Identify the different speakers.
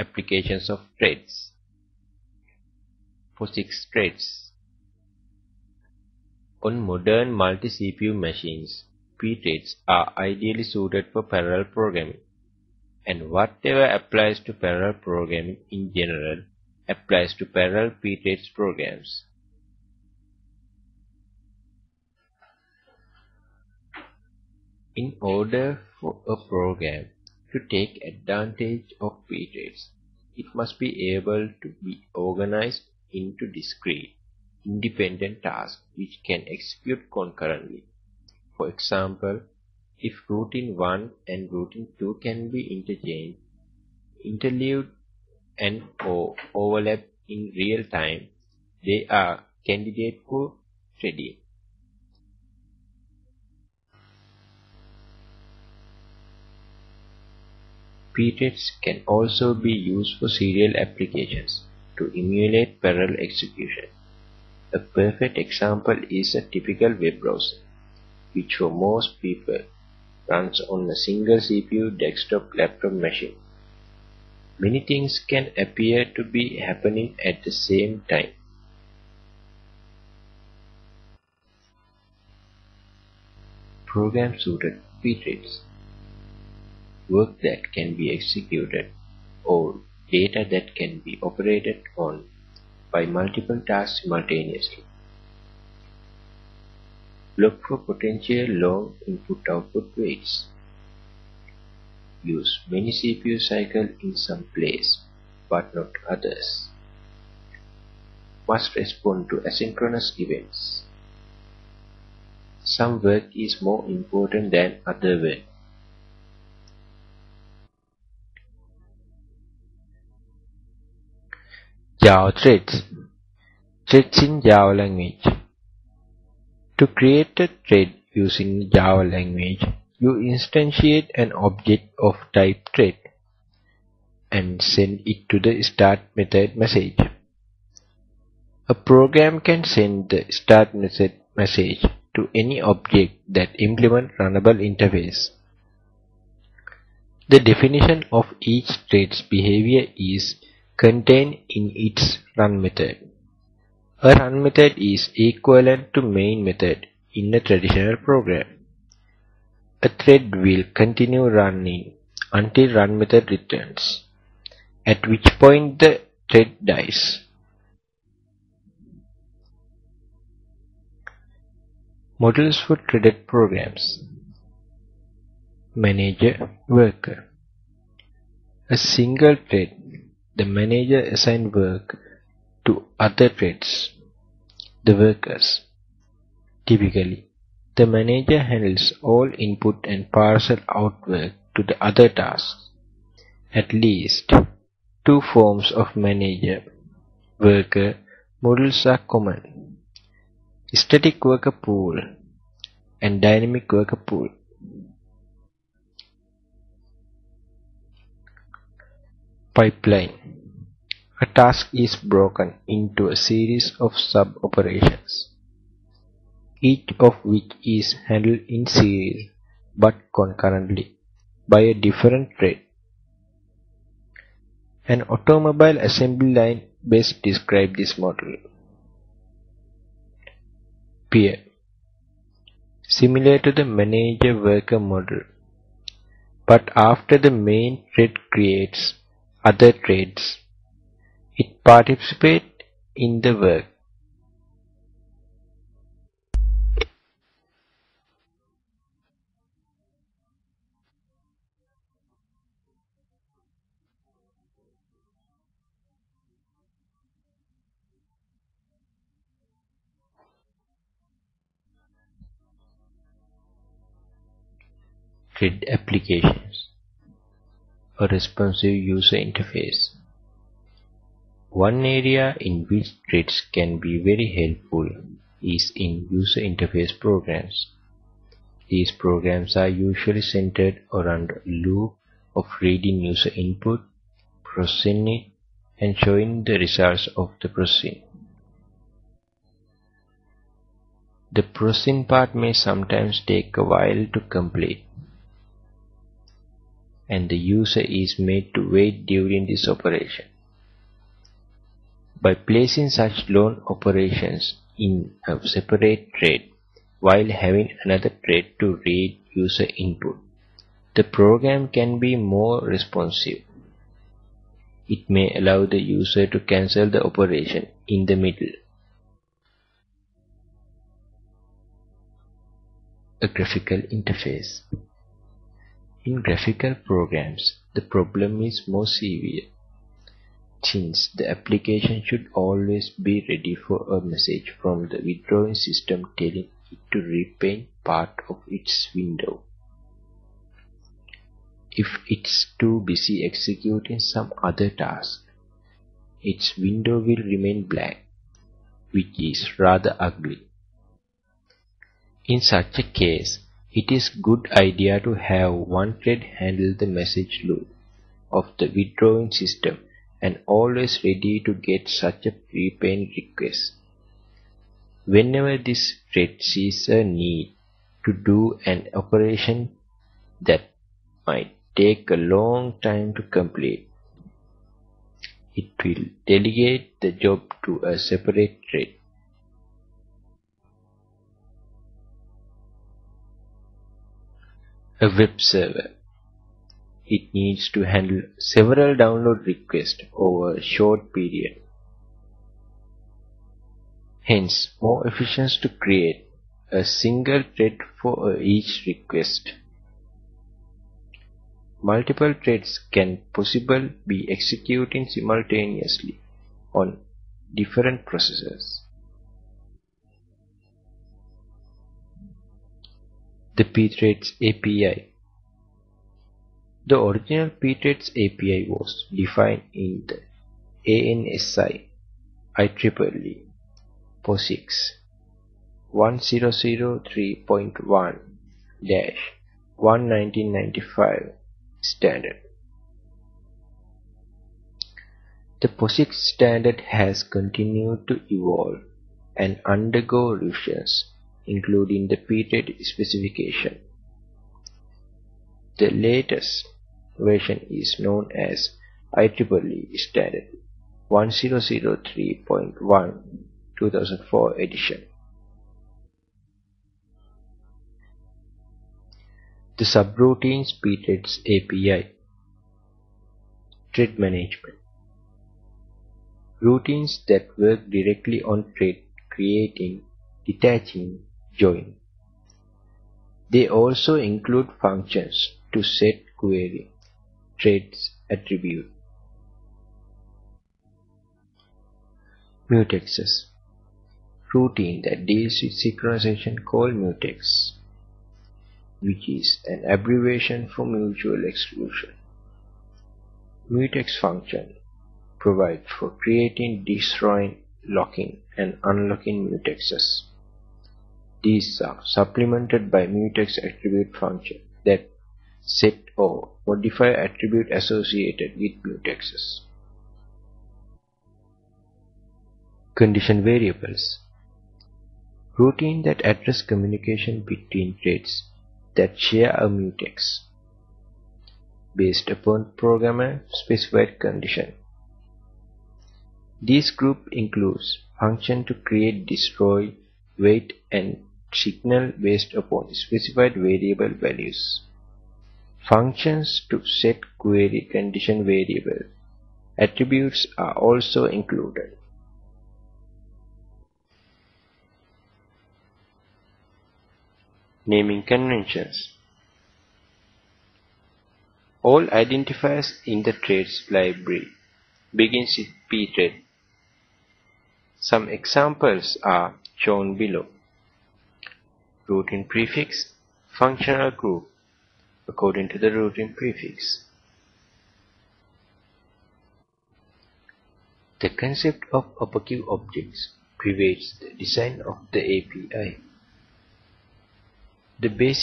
Speaker 1: Applications of threads. POSIX threads. On modern multi-CPU machines, P-threads are ideally suited for parallel programming, and whatever applies to parallel programming in general applies to parallel P-threads programs. In order for a program to take advantage of P-threads, it must be able to be organized into discrete, independent tasks which can execute concurrently. For example, if routine 1 and routine 2 can be interchanged, interleaved and or overlapped in real time, they are candidates for threading. P-threads can also be used for serial applications to emulate parallel execution. A perfect example is a typical web browser, which for most people runs on a single CPU desktop laptop machine. Many things can appear to be happening at the same time. Program suited P-threads. Work that can be executed or data that can be operated on by multiple tasks simultaneously. Look for potential long input-output waits. Use many CPU cycles in some place, but not others. Must respond to asynchronous events. Some work is more important than other work. Java threads. Threads in Java language. To create a thread using Java language, you instantiate an object of type thread and send it to the start method message. A program can send the start method message to any object that implements runnable interface. The definition of each thread's behavior is contained in its run method. A run method is equivalent to main method in a traditional program. A thread will continue running until run method returns, at which point the thread dies. Models for threaded programs. Manager, worker. A single thread, the manager assigns work to other threads, the workers. Typically, the manager handles all input and parcel out work to the other tasks. At least two forms of manager-worker models are common: static worker pool and dynamic worker pool. Pipeline. A task is broken into a series of sub-operations, each of which is handled in series but concurrently by a different thread. An automobile assembly line best describes this model. Peer. Similar to the manager-worker model, but after the main thread creates other threads, it participates in the work. Thread applications. A responsive user interface. One area in which threads can be very helpful is in user interface programs. These programs are usually centered around a loop of reading user input, processing it, and showing the results of the processing. The processing part may sometimes take a while to complete. and the user is made to wait during this operation. By placing such long operations in a separate thread while having another thread to read user input, the program can be more responsive. It may allow the user to cancel the operation in the middle. A graphical interface. In graphical programs, the problem is more severe, since the application should always be ready for a message from the withdrawing system telling it to repaint part of its window. If it's too busy executing some other task, its window will remain black, which is rather ugly. In such a case, it is a good idea to have one thread handle the message loop of the withdrawing system and always ready to get such a repaint request. Whenever this thread sees a need to do an operation that might take a long time to complete, it will delegate the job to a separate thread. A web server. It needs to handle several download requests over a short period. Hence, more efficient to create a single thread for each request. Multiple threads can possibly be executing simultaneously on different processors. The pthreads API. The original pthreads API was defined in the ANSI IEEE POSIX 1003.1-1995 standard. The POSIX standard has continued to evolve and undergo revisions, including the pthread specification. The latest version is known as IEEE standard 1003.1 2004 edition. The subroutines pthreads API. Thread management. Routines that work directly on thread creating, detaching, join. They also include functions to set query, threads, attribute. Mutexes. Routine that deals with synchronization called mutex, which is an abbreviation for mutual exclusion. Mutex function provides for creating, destroying, locking, and unlocking mutexes. These are supplemented by mutex attribute function that set or modify attribute associated with mutexes. Condition variables. Routine that address communication between threads that share a mutex based upon programmer specified condition. This group includes function to create, destroy, wait, and signal based upon specified variable values. Functions to set query condition variable. Attributes are also included. Naming conventions. All identifiers in the threads library begins with pthread. Some examples are shown below. Routine prefix, functional group, according to the routine prefix. The concept of opaque objects pervades the design of the API. The basic